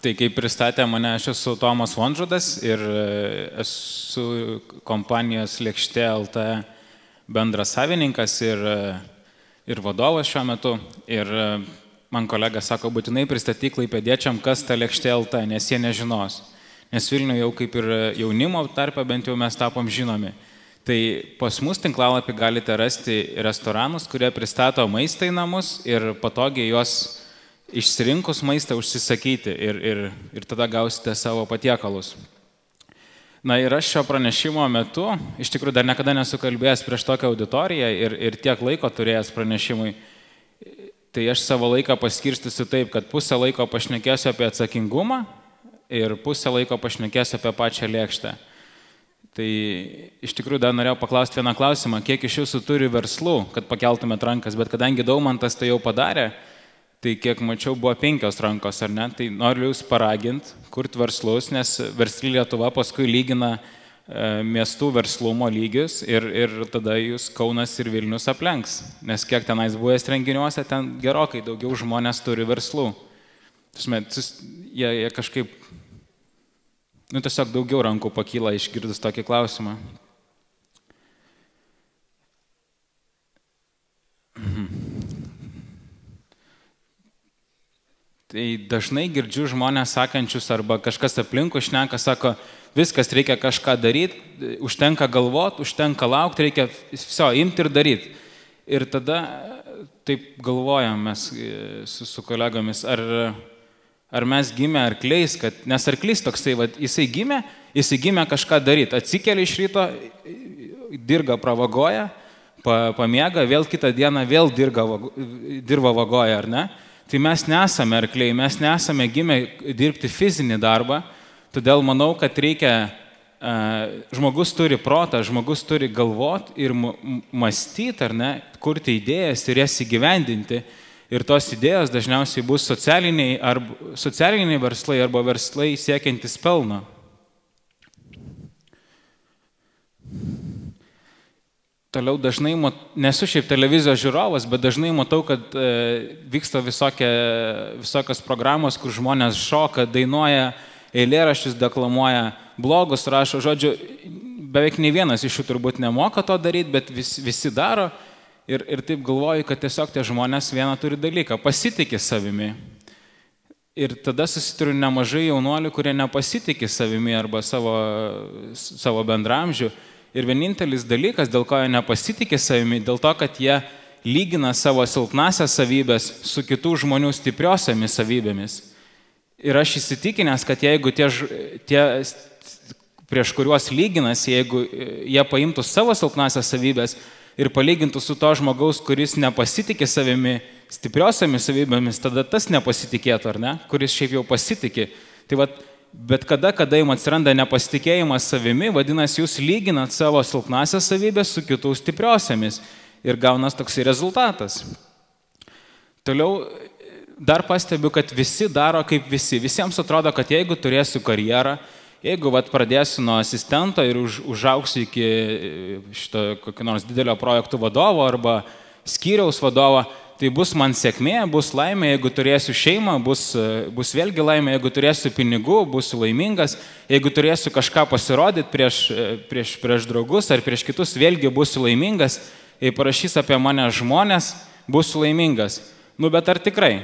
Tai kaip pristatė mane, aš esu Tomas Vonžudas ir esu kompanijos Lėkštė LT bendras savininkas ir vadovas šiuo metu. Ir man kolega sako, būtinai pristatyk klaipėdiečiam, kas ta Lėkštė LT, nes jie nežinos. Nes Vilniuje jau kaip ir jaunimo tarpe bent jau mes tapom žinomi. Tai pas mus tinklalapį galite rasti restoranus, kurie pristato maistą į namus ir patogiai juos išsirinkus maistą užsisakyti ir tada gausite savo patiekalus. Na ir aš šio pranešimo metu, iš tikrųjų dar niekada nesu kalbėjęs prieš tokią auditoriją ir tiek laiko turėjęs pranešimui, tai aš savo laiką paskirstysiu taip, kad pusę laiko pašnekėsiu apie atsakingumą ir pusę laiko pašnekėsiu apie pačią lėkštę. Tai iš tikrųjų dar norėjau paklausti vieną klausimą, kiek iš jūsų turi verslų, kad pakeltumėt rankas, bet kadangi Daumantas tai jau padarė, tai kiek mačiau buvo 5 rankos, ar ne? Tai noriu jūs paraginti, kurti verslus, nes Versli Lietuva paskui lygina miestų verslumo lygius ir tada jūs Kaunas ir Vilnius aplenks. Nes kiek tenais buvęs renginiuose, ten gerokai daugiau žmonės turi verslų. Jie kažkaip, tiesiog daugiau rankų pakyla išgirdus tokį klausimą. Tai dažnai girdžiu žmonės sakančius arba kažkas aplinkui šneka, sako, viskas reikia kažką daryti, užtenka galvot, užtenka laukti, reikia imti ir daryti. Ir tada taip galvojam mes su kolegomis, ar mes gimė arkliais, nes arklys toksai, jisai gimė kažką daryti, atsikėlė iš ryto, dirba pravagoja, pamiega, vėl kitą dieną vėl dirba vagoja, ar ne? Tai mes nesame arkliai, mes nesame gimę dirbti fizinį darbą, todėl manau, kad reikia, žmogus turi protą, žmogus turi galvoti ir mąstyti, ar ne, kurti idėjas ir jas įgyvendinti. Ir tos idėjos dažniausiai bus socialiniai verslai arba verslai siekiantis pelno. Toliau dažnai, nesu šiaip televizijos žiūrovas, bet dažnai matau, kad vyksta visokios programos, kur žmonės šoka, dainuoja, eilėraščius deklamuoja, blogus rašo, žodžiu, beveik nei vienas iš jų turbūt nemoka to daryti, bet visi daro ir taip galvoju, kad tiesiog tie žmonės vieną turi dalyką, pasitikė savimi. Ir tada susituriu nemažai jaunuolių, kurie nepasitikė savimi arba savo bendramžių. Ir vienintelis dalykas, dėl ko jie nepasitikė savimi, dėl to, kad jie lygina savo silpnasias savybės su kitų žmonių stipriosiamis savybėmis. Ir aš įsitikinęs, kad jeigu tie prieš kuriuos lyginas, jeigu jie paimtų savo silpnasias savybės ir palygintų su to žmogaus, kuris nepasitikė savimi stipriosiamis savybėmis, tada tas nepasitikėtų, ar ne, kuris šiaip jau pasitikė. Tai bet kada jums atsiranda nepasitikėjimas savimi, vadinasi, jūs lyginat savo silpnasias savybės su kitų stipriosiamis ir gaunas toksai rezultatas. Toliau dar pastebiu, kad visi daro kaip visi. Visiems atrodo, kad jeigu turėsiu karjerą, jeigu pradėsiu nuo asistento ir užaugsiu iki kokio nors didelio projektų vadovo arba skyriaus vadovo, tai bus man sėkmė, bus laimė, jeigu turėsiu šeimą, bus vėlgi laimė, jeigu turėsiu pinigų, būsiu laimingas, jeigu turėsiu kažką pasirodyti prieš draugus ar prieš kitus, vėlgi būsiu laimingas, jei parašys apie mane žmonės, būsiu laimingas. Bet ar tikrai?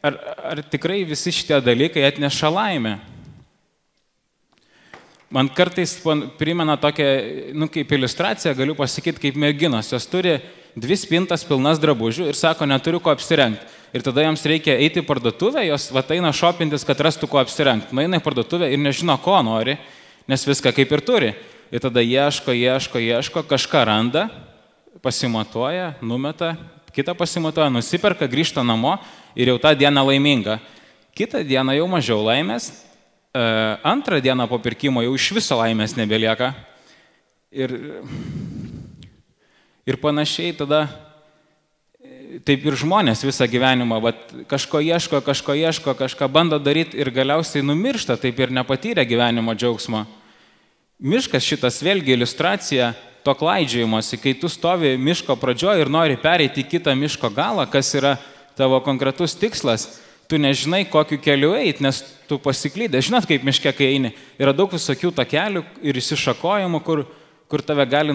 Ar tikrai visi šitie dalykai atneša laimę? Man kartais primena tokią, kaip iliustraciją, galiu pasakyti, kaip merginos, jos turi 2 spintas pilnas drabužių ir sako, neturiu ko apsirengti. Ir tada joms reikia eiti į parduotuvę, jos eina šopintis, kad rastų ko apsirengti. Nueina į parduotuvę ir nežino, ko nori, nes viską kaip ir turi. Ir tada ieško, kažką randa, pasimatuoja, numeta, kitą pasimatuoja, nusiperka, grįžta namo ir jau tą dieną laiminga. Kitą dieną jau mažiau laimės, antrą dieną po pirkimo jau iš viso laimės nebelieka. Ir panašiai tada, taip ir žmonės visą gyvenimą, kažko ieško, kažką bando daryti ir galiausiai numiršta, taip ir nepatyrė gyvenimo džiaugsmo. Miškas šitas vėlgi iliustracija to klaidžiojimosi, kai tu stovi miško pradžioje ir nori pereiti į kitą miško galą, kas yra tavo konkretus tikslas, tu nežinai, kokiu keliu eiti, nes tu pasiklydai. Žinot, kaip miške, kai eini, yra daug visokių takelių ir įsišakojimų, kur tave gali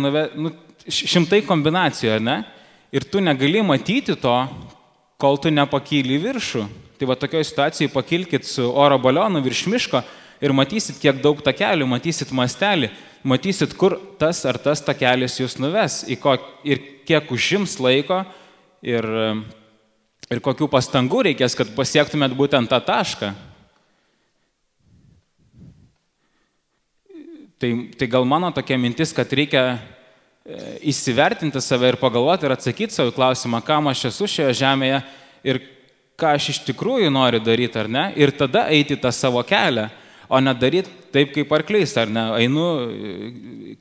šimtai kombinacijų, ne? Ir tu negali matyti to, kol tu nepakyli į viršų. Tai va tokioje situacijoje pakilkit su oro balionu virš miško ir matysit, kiek daug takelių, matysit mastelį, matysit, kur tas ar tas takelis jūs nuves, ir kiek užims laiko ir kokių pastangų reikės, kad pasiektumėt būtent tą tašką. Tai gal mano tokia mintis, kad reikia įsivertinti save ir pagalvoti ir atsakyti savo klausimą, kam aš esu šioje žemėje ir ką aš iš tikrųjų noriu daryti, ar ne? Ir tada eiti tą savo kelią, o ne daryti taip kaip arkliais, ar ne? Einu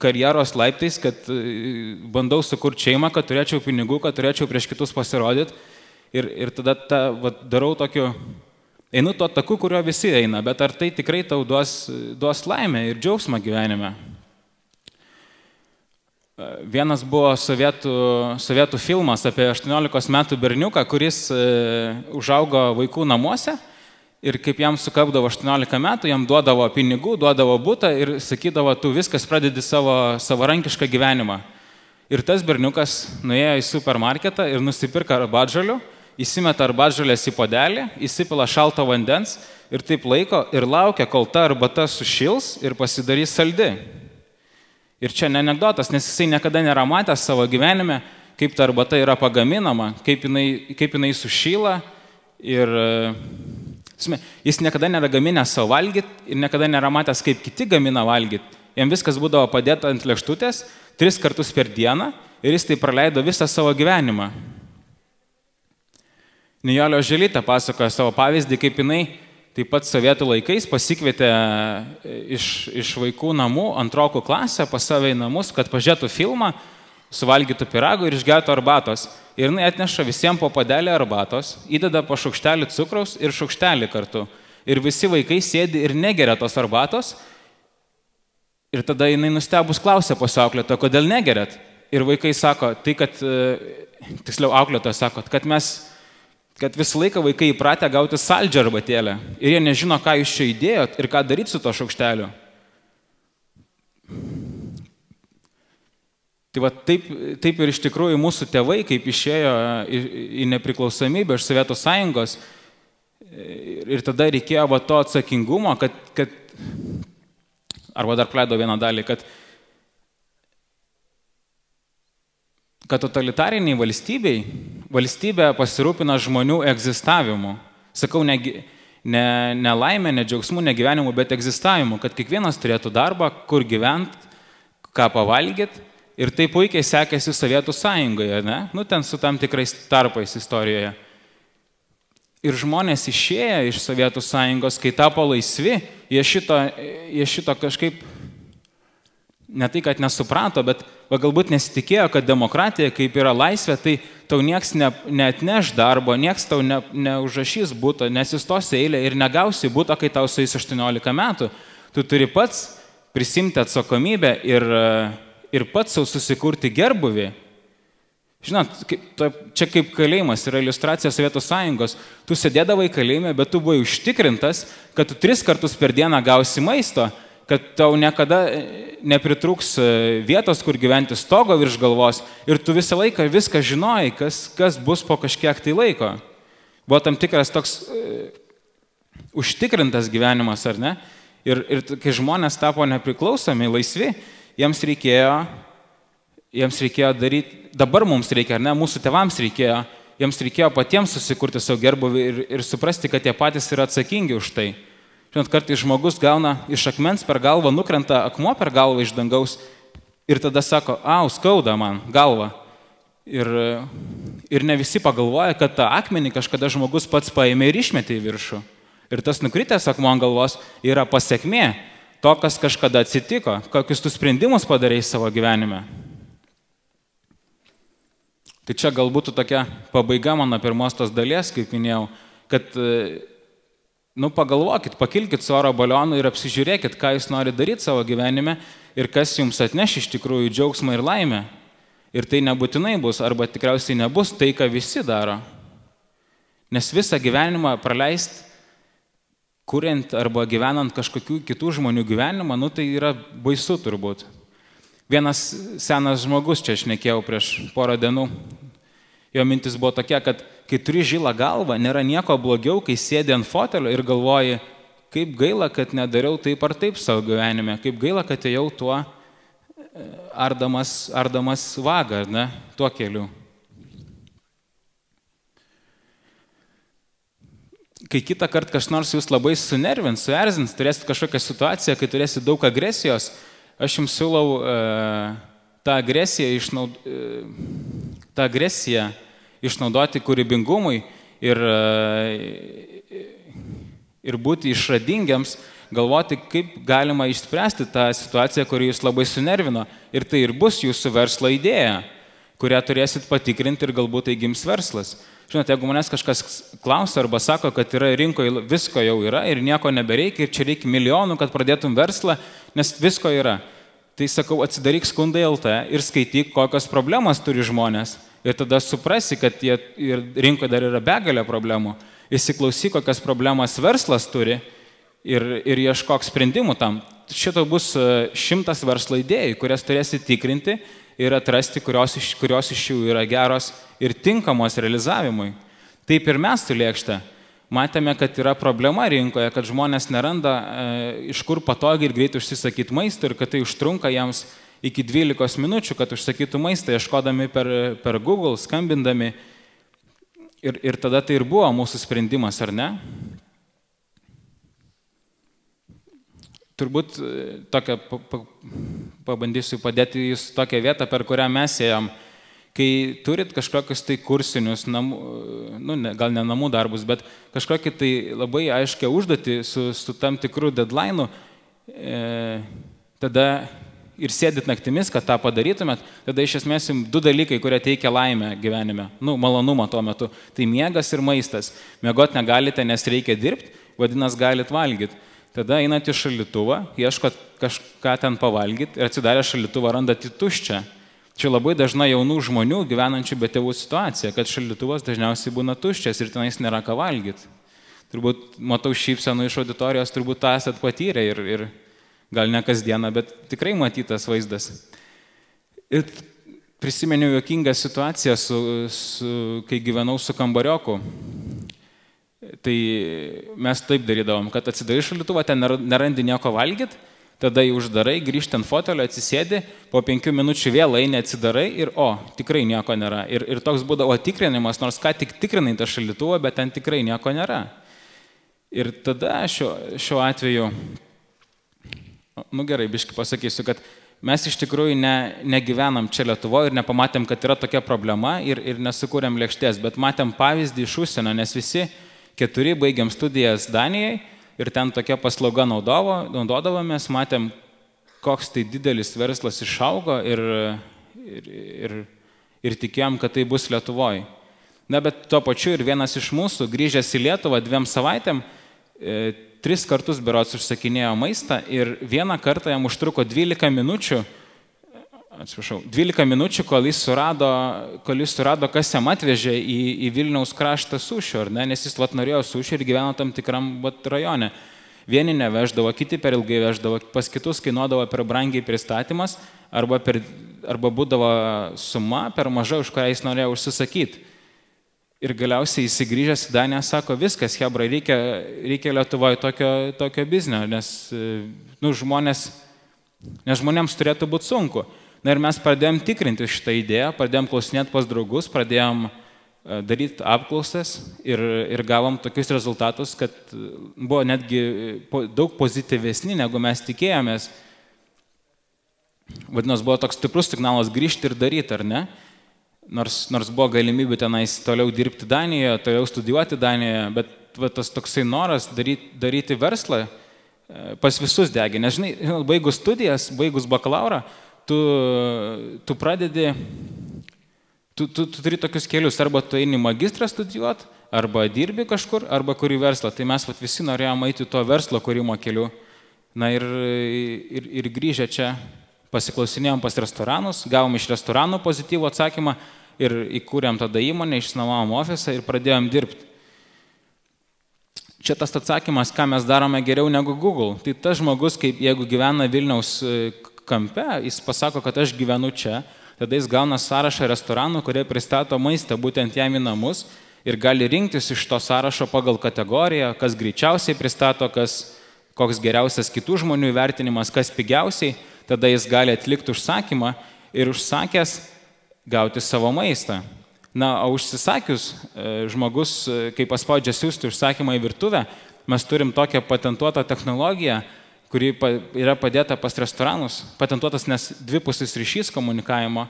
karjeros laiptais, kad bandau sukurti šeimą, kad turėčiau pinigų, kad turėčiau prieš kitus pasirodyti. Ir tada darau tokiu, einu tuo taku, kurio visi eina, bet ar tai tikrai tau duos laimę ir džiaugsmą gyvenime? Vienas buvo sovietų filmas apie 18 metų berniuką, kuris užaugo vaikų namuose ir kaip jam sukapdavo 18 metų, jam duodavo pinigų, duodavo butą ir sakydavo, tu viskas pradedi savo savarankišką gyvenimą. Ir tas berniukas nuėjo į supermarketą ir nusipirka arbatžolių, įsimeta arbatžolės į puodelį, įsipila šalto vandens ir taip laiko ir laukia, kol ta arbata sušils ir pasidarys saldi. Ir čia ne anekdotas, nes jisai niekada nėra matęs savo gyvenime, kaip ta arbata yra pagaminama, kaip jinai sušyla ir jis niekada nėra gaminęs savo valgyti ir niekada nėra matęs, kaip kiti gamina valgyti. Jam viskas būdavo padėta ant lėkštutės 3 kartus per dieną ir jis tai praleido visą savo gyvenimą. Nijolė Oželytė pasakoja savo pavyzdį, kaip jinai taip pat sovietų laikais pasikvietė iš vaikų namų antrokų klasę pas save į namus, kad pažiūrėtų filmą, suvalgytų pyragų ir išgertų arbatos. Ir jinai atneša visiems po puodelį arbatos, įdeda po šaukštelį cukraus ir šaukštelį kartu. Ir visi vaikai sėdi ir negeria tos arbatos. Ir tada jinai nustebus klausė pas auklėtoją, kodėl negeriat? Ir vaikai sako, tai kad, tiksliau auklėtoja sako, kad visą laiką vaikai įpratę gauti saldžią arbatėlę ir jie nežino, ką jūs čia įdėjot ir ką daryti su to šaukšteliu. Tai va taip ir iš tikrųjų mūsų tėvai, kaip išėjo į nepriklausomybę iš Sovietų Sąjungos ir tada reikėjo va to atsakingumo, kad arba dar pleido vieną dalį, kad totalitariniai valstybė pasirūpina žmonių egzistavimu. Sakau, ne laimė, ne džiaugsmų, ne gyvenimu, bet egzistavimu, kad kiekvienas turėtų darbą, kur gyvent, ką pavalgyt. Ir tai puikiai sekėsi Sovietų Sąjungoje, ne? Ten su tam tikrais tarpais istorijoje. Ir žmonės išėję iš Sovietų Sąjungos, kai tapo laisvi, jie šito kažkaip ne tai, kad nesuprato, bet galbūt nesitikėjo, kad demokratija, kaip yra laisvė, tai tau nieks neatneš darbo, nieks tau neužrašys būto, nesistos eilė ir negausi būto, kai tau sueis 18 metų. Tu turi pats prisimti atsakomybę ir pats savo susikurti gerbuvį. Žinot, čia kaip kalėjimas yra iliustracija Sovietų Sąjungos. Tu sėdėdavai kalėjime, bet tu buvai užtikrintas, kad tu 3 kartus per dieną gausi maisto, kad tau niekada nepritrūks vietos, kur gyventi, stogo virš galvos ir tu visą laiką viską žinojai, kas bus po kažkiek tai laiko. Buvo tam tikras toks užtikrintas gyvenimas, ar ne? Ir kai žmonės tapo nepriklausomi, laisvi, jiems reikėjo daryti, dabar mums reikia, ar ne, mūsų tėvams reikėjo, jiems reikėjo patiems susikurti savo gerbuvį ir suprasti, kad jie patys yra atsakingi už tai. Žinot, kartais žmogus gauna iš akmens per galvą, nukrenta akmuo per galvą iš dangaus ir tada sako, skauda man galvą. Ir ne visi pagalvoja, kad tą akmenį kažkada žmogus pats paėmė ir išmetė į viršų. Ir tas nukritęs akmuo ant galvos yra pasekmė to, kas kažkada atsitiko, kokius tu sprendimus padarei savo gyvenime. Tai čia galbūt tokia pabaiga mano pirmos tos dalies, kaip minėjau, kad pagalvokit, pakilkit su oro balionu ir apsižiūrėkit, ką jūs nori daryti savo gyvenime ir kas jums atneš iš tikrųjų džiaugsmą ir laimę. Ir tai nebūtinai bus, arba tikriausiai nebus tai, ką visi daro. Nes visą gyvenimą praleist, kuriant arba gyvenant kažkokių kitų žmonių gyvenimą, tai yra baisu turbūt. Vienas senas žmogus, čia šnekėjau prieš porą dienų, jo mintis buvo tokia, kad kai turi žilą galvą, nėra nieko blogiau, kai sėdi ant fotelio ir galvoji, kaip gaila, kad nedariau taip ar taip savo gyvenime, kaip gaila, kad ėjau tuo ardamas vagą, ne, tuo keliu. Kai kitą kartą kas nors jūs labai sunervins, suerzins, turėsit kažkokią situaciją, kai turėsit daug agresijos, aš jums siūlau tą agresiją išnaudoti kūrybingumui ir būti išradingiams, galvoti, kaip galima išspręsti tą situaciją, kuri jūs labai sunervino. Ir tai ir bus jūsų verslo idėja, kurią turėsit patikrinti ir galbūt tai gims verslas. Žinote, jeigu manęs kažkas klausia arba sako, kad yra rinkoje visko jau yra ir nieko nebereikia ir čia reikia milijonų, kad pradėtum verslą, nes visko yra. Tai sakau, atsidaryk skundai LT ir skaityk, kokios problemos turi žmonės. Ir tada suprasi, kad rinkoje dar yra begalė problemų. Įsiklausyk, kokias problemas verslas turi ir ieškok sprendimų tam. Šito bus 100 verslo idėjų, kurias turėsi tikrinti ir atrasti, kurios iš jų yra geros ir tinkamos realizavimui. Taip ir mes su Lėkšte matėme, kad yra problema rinkoje, kad žmonės neranda iš kur patogiai ir greitai užsisakyti maistą ir kad tai užtrunka jiems iki 12 minučių, kad užsakytų maistą, ieškodami per Google, skambindami. Ir tada tai ir buvo mūsų sprendimas, ar ne? Turbūt pabandysiu padėti jūs tokią vietą, per kurią mes ėjom. Kai turit kažkokius tai kursinius, gal ne namų darbus, bet kažkokį tai labai aiškę užduotį su tam tikru deadline'u, tada ir sėdit naktimis, kad tą padarytumėt, tada iš esmės jums 2 dalykai, kurie teikia laimę gyvenime, malonumą tuo metu. Tai miegas ir maistas. Miegot negalite, nes reikia dirbti, vadinasi, galit valgyti. Tada einat į šaldytuvą, ieškot kažką ten pavalgyti ir atsidarę šaldytuvą randat į tuščią. Čia labai dažna jaunų žmonių gyvenančių be tėvų situacija, kad šaldytuvas dažniausiai būna tuščias ir tenais nėra ką valgyti. Turbūt matau šypsenų iš auditorijos, turbūt tą esat patyrę ir gal ne kasdieną, bet tikrai matytas vaizdas. Ir prisimeniau juokingą situaciją, kai gyvenau su kambarioku. Tai mes taip darydavom, kad atsidarai šaldytuvą, ten nerandi nieko valgyti, tada jį uždarai, grįžti ant fotelio, atsisėdi, po 5 minučių vėl eini, atsidarai ir tikrai nieko nėra. Ir toks būdavo tikrinimas, nors ką tik tikrinai tą šaldytuvą, bet ten tikrai nieko nėra. Ir tada šiuo atveju, gerai, biškai pasakysiu, kad mes iš tikrųjų negyvenam čia Lietuvoje ir nepamatėm, kad yra tokia problema ir nesukūrėm Lėkštės, bet matėm pavyzdį iš užsienio, nes visi 4 baigiam studijas Danijai ir ten tokia paslauga naudodavomės, matėm, koks tai didelis verslas išaugo ir tikėjom, kad tai bus Lietuvoje. Na, bet tuo pačiu ir vienas iš mūsų, grįžęs į Lietuvą 2 savaitėm, 3 kartus berods užsakinėjo maistą ir vieną kartą jam užtruko 12 minučių, kol jis surado, kas jam atvežė į Vilniaus kraštą sušių, nes jis norėjo sušių ir gyveno tam tikram rajone. Vieni neveždavo, kiti per ilgai veždavo, pas kitus kainuodavo per brangiai pristatymas arba būdavo suma per maža, už kurią jis norėjo užsisakyti. Ir galiausiai įsigrįžęs į Daniją sako, viskas, hebra, reikia Lietuvoje tokio biznio, nes žmonėms turėtų būti sunku. Na ir mes pradėjom tikrinti šitą idėją, pradėjom klausinėti pas draugus, pradėjom daryti apklausas ir gavom tokius rezultatus, kad buvo netgi daug pozityvesni, negu mes tikėjomės. Vadinasi, buvo toks stiprus signalas grįžti ir daryti, ar ne? Nors buvo galimybė tenais toliau dirbti Danijoje, toliau studijuoti Danijoje, bet tas toksai noras daryti verslą pas visus degė. Nes, žinai, baigus studijas, baigus bakalaurą, tu pradedi, tu turi tokius kelius, arba tu eini magistrą studijuoti, arba dirbi kažkur, arba kuri verslą. Tai mes visi norėjom eiti to verslo kūrimo keliu. Na ir grįžę čia pasiklausinėjom pas restoranus, gavom iš restoranų pozityvų atsakymą ir įkūrėm tada įmonę, išsinuomavom ofisą ir pradėjom dirbti. čia tas atsakymas, ką mes darome geriau negu Google. Tai tas žmogus, kaip jeigu gyvena Vilniaus kampe, jis pasako, kad aš gyvenu čia, tada jis gauna sąrašą restoranų, kurie pristato maistą būtent jam į namus ir gali rinktis iš to sąrašo pagal kategoriją, kas greičiausiai pristato, koks geriausias kitų žmonių įvertinimas, kas pigiausiai, tada jis gali atlikti užsakymą ir užsakęs gauti savo maistą. Na, o užsisakius žmogus, kai paspaudžia siųsti užsakymą į virtuvę, mes turim tokią patentuotą technologiją, kuri yra padėta pas restoranus, patentuotas nes dvipusis ryšys komunikavimo.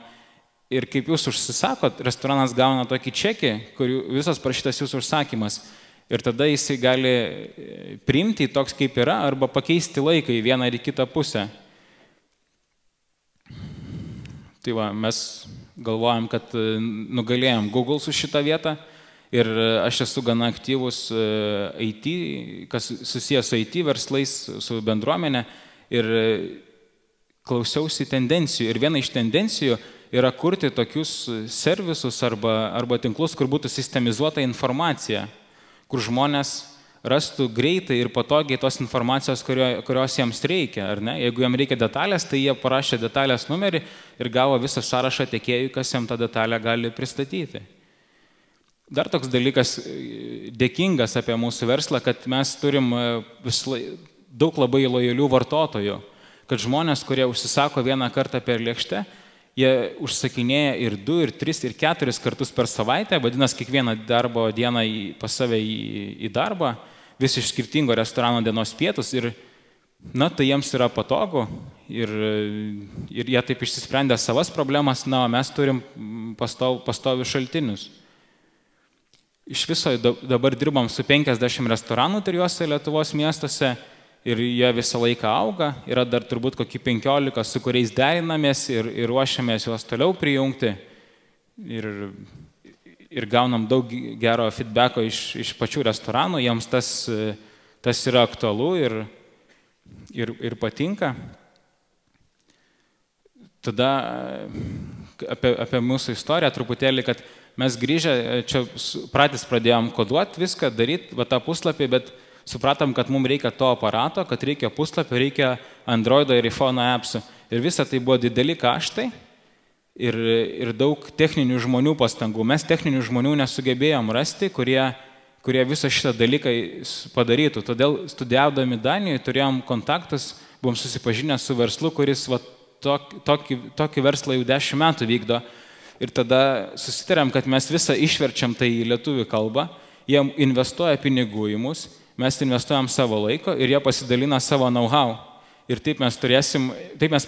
Ir kaip jūs užsisakot, restoranas gauna tokį čekį, kur visas parašytas jūsų užsakymas. Ir tada jisai gali priimti toks, kaip yra, arba pakeisti laiką į vieną ar į kitą pusę. Tai va, mes galvojam, kad nugalėjom Google su šitą vietą. Ir aš esu gana aktyvus IT, kas susijęs su IT verslais, su bendruomenė. Ir klausiausi tendencijų. Ir viena iš tendencijų yra kurti tokius servisus arba tinklus, kur būtų sistemizuota informacija, kur žmonės rastų greitai ir patogiai tos informacijos, kurios jiems reikia. Ar ne? Jeigu jiems reikia detalės, tai jie parašė detalės numerį ir gavo visą sąrašą tiekėjų, kas jiems tą detalę gali pristatyti. Dar toks dalykas dėkingas apie mūsų verslą, kad mes turim daug labai lojalių vartotojų, kad žmonės, kurie užsisako vieną kartą per lėkštę, jie užsakinėja ir 2, ir 3, ir 4 kartus per savaitę, vadinasi, kiekvieną darbo dieną pas save į darbą, vis iš skirtingo restorano dienos pietus ir, na, tai jiems yra patogu ir jie taip išsisprendė savas problemas, na, o mes turim pastovius šaltinius. Iš viso dabar dirbam su 50 restoranų 3 Lietuvos miestuose. Ir jie visą laiką auga, yra dar turbūt kokį 15, su kuriais derinamės ir ruošiamės juos toliau prijungti. Ir gaunam daug gero feedbacko iš pačių restoranų, jiems tas yra aktualu ir patinka. Tada apie mūsų istoriją truputėlį, kad mes grįžę, čia patys pradėjom koduoti viską, daryti tą puslapį, bet supratom, kad mums reikia to aparato, kad reikia puslapio, reikia Androido ir iPhone appsų. Ir visa tai buvo dideli kaštai ir daug techninių žmonių pastangų. Mes techninių žmonių nesugebėjom rasti, kurie visą šitą dalyką padarytų. Todėl studijaudami Danijoje turėjom kontaktus, buvom susipažinę su verslu, kuris tokį verslą jau 10 metų vykdo. Ir tada susitarėm, kad mes visą išverčiam tai į lietuvių kalbą, jie investuoja pinigų į mus, mes investuojam savo laiko ir jie pasidalina savo know-how. Ir taip mes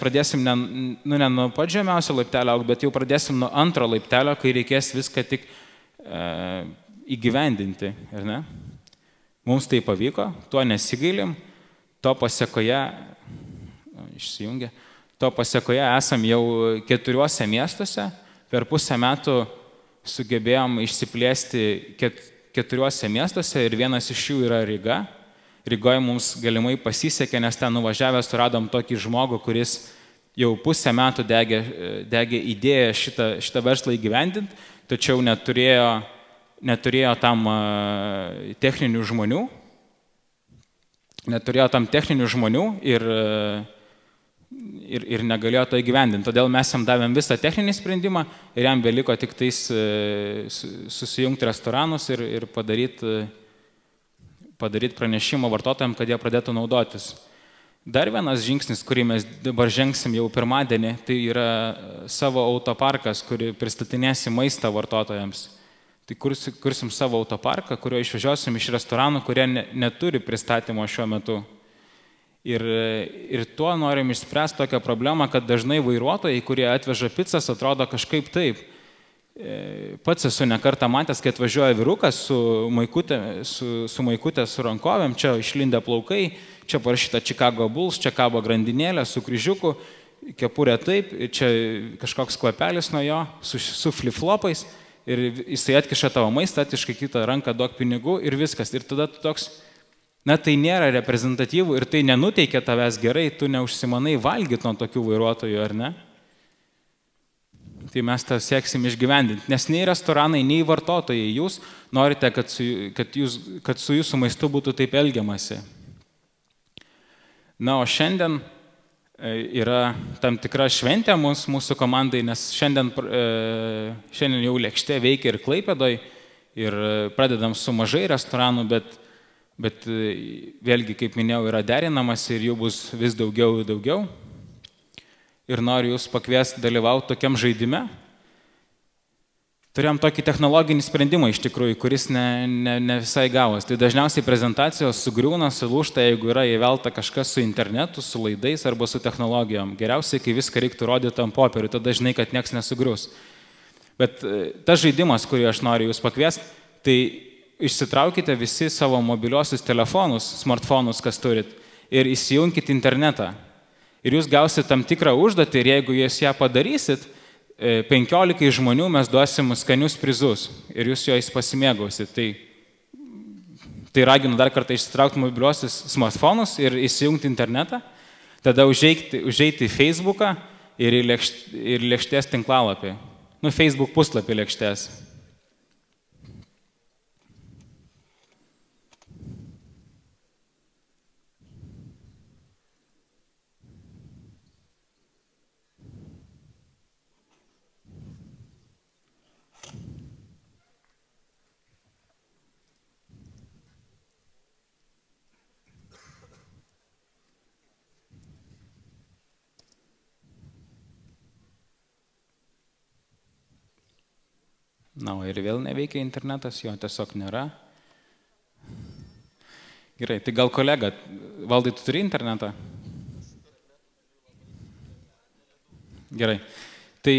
pradėsim ne nuo pat žemiausio laiptelio, bet jau pradėsim nuo 2 laiptelio, kai reikės viską tik įgyvendinti. Ir ne? Mums tai pavyko, tuo nesigailim, to pasiekoje esam jau 4 miestuose, per pusę metų sugebėjom išsiplėsti 4 miestuose ir vienas iš jų yra Ryga. Rygoje mums galimai pasisekė, nes ten nuvažiavę suradom tokį žmogų, kuris jau pusę metų degė idėją šitą verslą įgyvendinti, tačiau neturėjo tam techninių žmonių ir negalėjo to įgyvendinti. Todėl mes jam davėm visą techninį sprendimą ir jam beliko tik tais susijungti restoranus ir padaryti pranešimą vartotojams, kad jie pradėtų naudotis. Dar vienas žingsnis, kurį mes dabar žengsim jau pirmadienį, tai yra savo autoparkas, kurį pristatinėsim maistą vartotojams. Tai kursim savo autoparką, kurio išvežiosim iš restoranų, kurie neturi pristatymo šiuo metu. Ir tuo norim išspręsti tokią problemą, kad dažnai vairuotojai, kurie atveža pizzas, atrodo kažkaip taip. Pats esu nekartą matęs, kai atvažiuoja vyrukas su maikutė su rankovėm, čia išlindę plaukai, čia parašyta Chicago Bulls, čia kabo grandinėlė su kryžiuku, kepurė taip, čia kažkoks kvapelis nuo jo su flip-flopais ir jisai atkiša tavo maistą, atkiša kitą ranką, duok pinigų ir viskas. Ir tada tu toks, na tai nėra reprezentatyvų ir tai nenuteikia tavęs gerai, tu neužsimanai valgyti nuo tokių vairuotojų, ar ne? tai mes tą sieksim išgyvendinti. Nes nei restoranai, nei vartotojai jūs norite, kad su jūsų maistu būtų taip elgiamasi. Na, o šiandien yra tam tikra šventė mūsų komandai, nes šiandien jau Lėkštė veikia ir Klaipėdoj, ir pradedam su mažai restoranų, bet vėlgi, kaip minėjau, yra derinamas ir jų bus vis daugiau ir daugiau. Ir noriu jūs pakviesti dalyvauti tokiam žaidime. Turėjom tokį technologinį sprendimą iš tikrųjų, kuris ne visai gavos. Tai dažniausiai prezentacijos sugriūna, sulūžta, jeigu yra įvelta kažkas su internetu, su laidais arba su technologijom. Geriausiai, kai viską reiktų rodyti ant popierių, tada žinai, kad nieks nesugrius. Bet tas žaidimas, kurį aš noriu jūs pakviesti, tai išsitraukite visi savo mobiliosius telefonus, smartfonus, kas turit, ir įsijunkite internetą. Ir jūs gausite tam tikrą užduotį ir jeigu jūs ją padarysit, 15 žmonių mes duosim skanius prizus ir jūs jais pasimėgausit. Tai raginu dar kartą išsitraukti mobiliuosius smartfonus ir įsijungti internetą, tada užeiti į Facebooką ir į Lėkštės tinklalapį. Facebook puslapį Lėkštės. Na, ir vėl neveikia internetas, jo tiesiog nėra. Gerai, tai gal kolega, Valdai, tu turi internetą? Gerai. Tai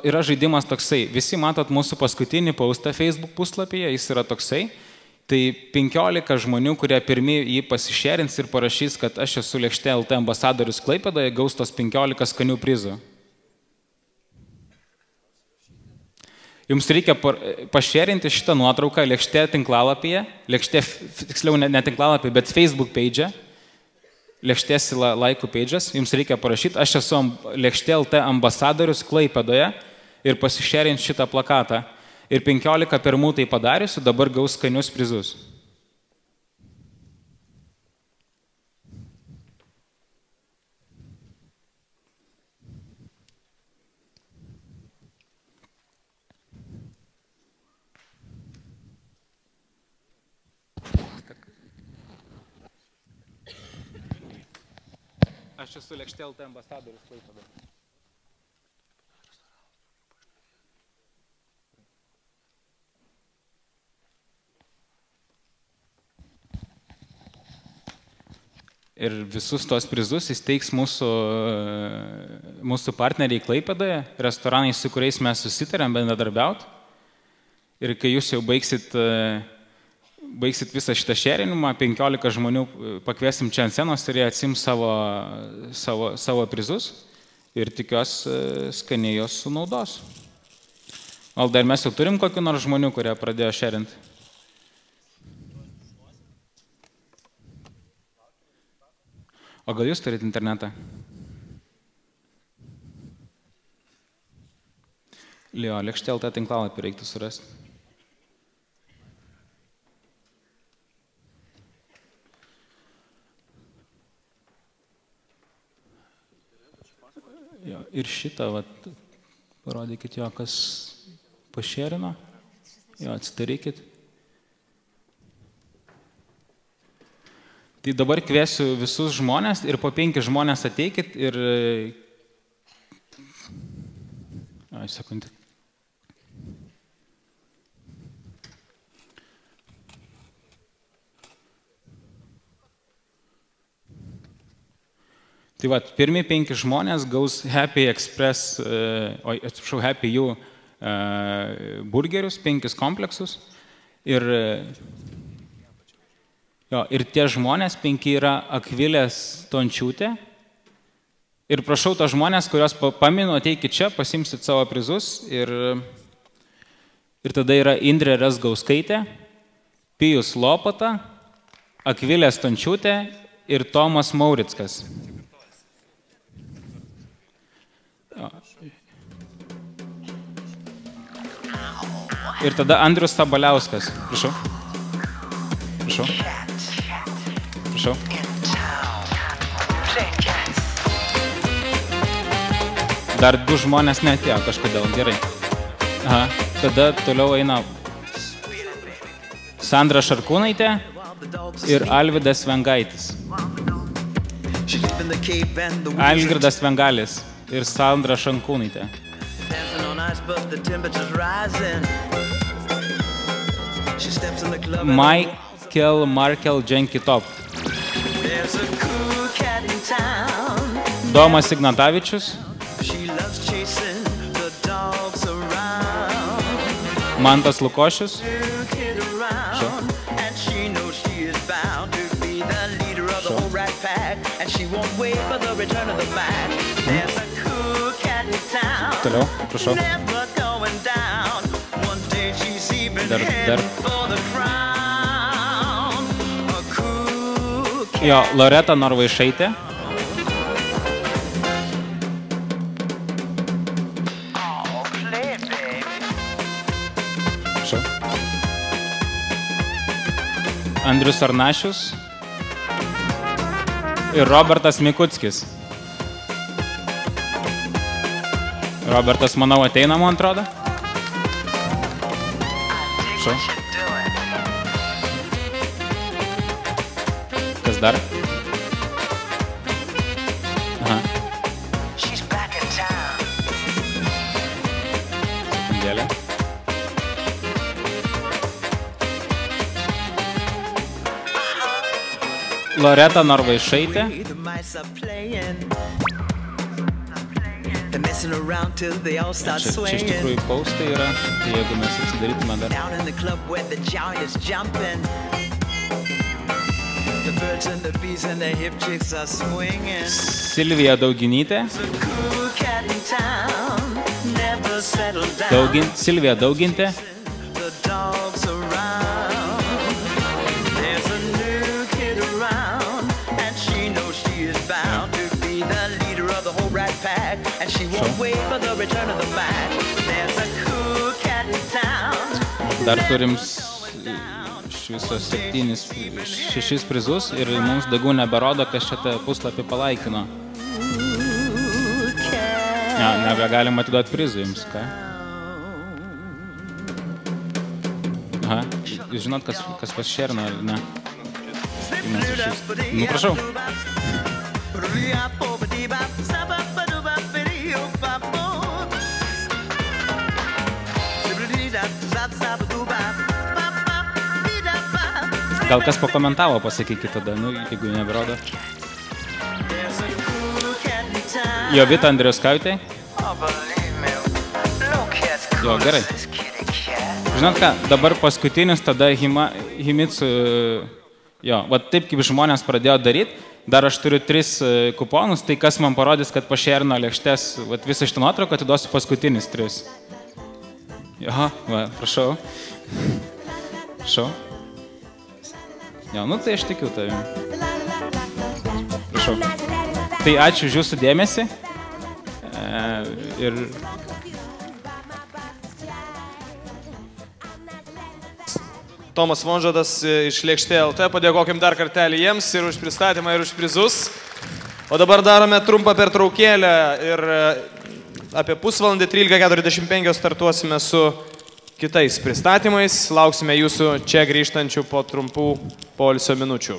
yra žaidimas toksai, visi matot mūsų paskutinį postą Facebook puslapyje, jis yra toksai. Tai 15 žmonių, kurie pirmi jį pasišerins ir parašys, kad aš esu Lėkštė LT ambasadorius Klaipėdoje, gaus tos 15 skanių prizų. Jums reikia pašerinti šitą nuotrauką Lėkštė tinklalapyje, Lėkštė, tiksliau ne tinklalapyje, bet Facebook page, Lėkštės laikų pages, jums reikia parašyti, aš esu Lėkštė LT ambasadorius Klaipėdoje ir pasišerinti šitą plakatą. Ir 15 pirmų tai padarysiu, dabar gaus skanius prizus. Aš esu Lėkštė LT ambasadorius Klaipėdoje. Ir visus tos prizus įsteigs mūsų partneriai Klaipėdoje, restoranai, su kuriais mes susitarėm bendradarbiauti. Ir kai jūs jau baigsit visą šitą šerinimą, 15 žmonių pakviesim čia ant scenos ir jie atsims savo prizus ir tikiuosi skaniai jos sunaudos. O dar mes jau turim kokių nors žmonių, kurie pradėjo šerinti? O gal jūs turite internetą? Lio, Lėkštė LT tinklalapį reiktų surasti. Jo, ir šitą, parodykit jo, kas pašerino. Jo, atsidarykit. Tai dabar kviesiu visus žmonės ir po 5 žmonės ateikit ir... Sekundį. Tai pirmi 5 žmonės gaus Happy Express, Happy You burgerius, 5 kompleksus. Ir tie žmonės 5 yra Akvilė Stončiūtė. Ir prašau tos žmonės, kurios paminu, ateikit čia, pasimsit savo prizus. Ir tada yra Indrė Rezgauskaitė, Pijus Lopata, Akvilė Stončiūtė ir Tomas Maurickas. Ir tada Andrius Sabaliauskas. Prašau. Prašau. Prašau. Dar du žmonės neatėjo kažkodėl. Gerai. Aha. Tada toliau eina Sandra Šarkūnaitė ir Alvydas Vengaitis. Algirdas Vengalis ir Sandra Šarkūnaitė. Markel Jenkitop. Domas Ignatavičius. Mantas Lukošius. Toliau, prašau. Dar. Jo, Loreta Norvaišaitė. Prašau. Andrius Arnašius. Ir Robertas Mikuckis. Robertas, manau, ateina, man atrodo. Prašau. Kas dar? Aha. Sekundėlę. Loreta Norvaišaitė. Čia iš tikrųjų paustai yra, tai jeigu mes atsidarytume dar. Silvija Dauginytė. Silvija Daugintė. Dar turim iš viso 6 prizus ir mums daugiau neberodo, kas čia tą puslapį palaikino. Ja, nebegalim atiduoti prizų jums, ką? Aha, jūs žinot, kas pašerino, ar ne? Nu, prašau. Gal kas pakomentavo, pasakykit tada, nu, jeigu neberodo. Jovita Andriuskaitė. Jo, gerai. Žinot ką, dabar paskutinis, tada Himitsu, jo, va taip kaip žmonės pradėjo daryti, dar aš turiu 3 kuponus, tai kas man parodys, kad pašerino lėkštes, va visą šitą nuotrauką atiduosiu paskutinis 3. Jo, va, prašau. Prašau. Jo, nu tai aš tikiu tavim. Prašau. Tai ačiū už jūsų dėmesį. Ir... Tomas Vonžadas iš Lėkštė LT. Padėkokim dar kartelį jiems ir už pristatymą, ir už prizus. O dabar darome trumpą pertraukėlę ir apie pusvalandį 13:45 startuosime su kitais pristatymais. Lauksime jūsų čia grįžtančių po trumpų poilsio minučių.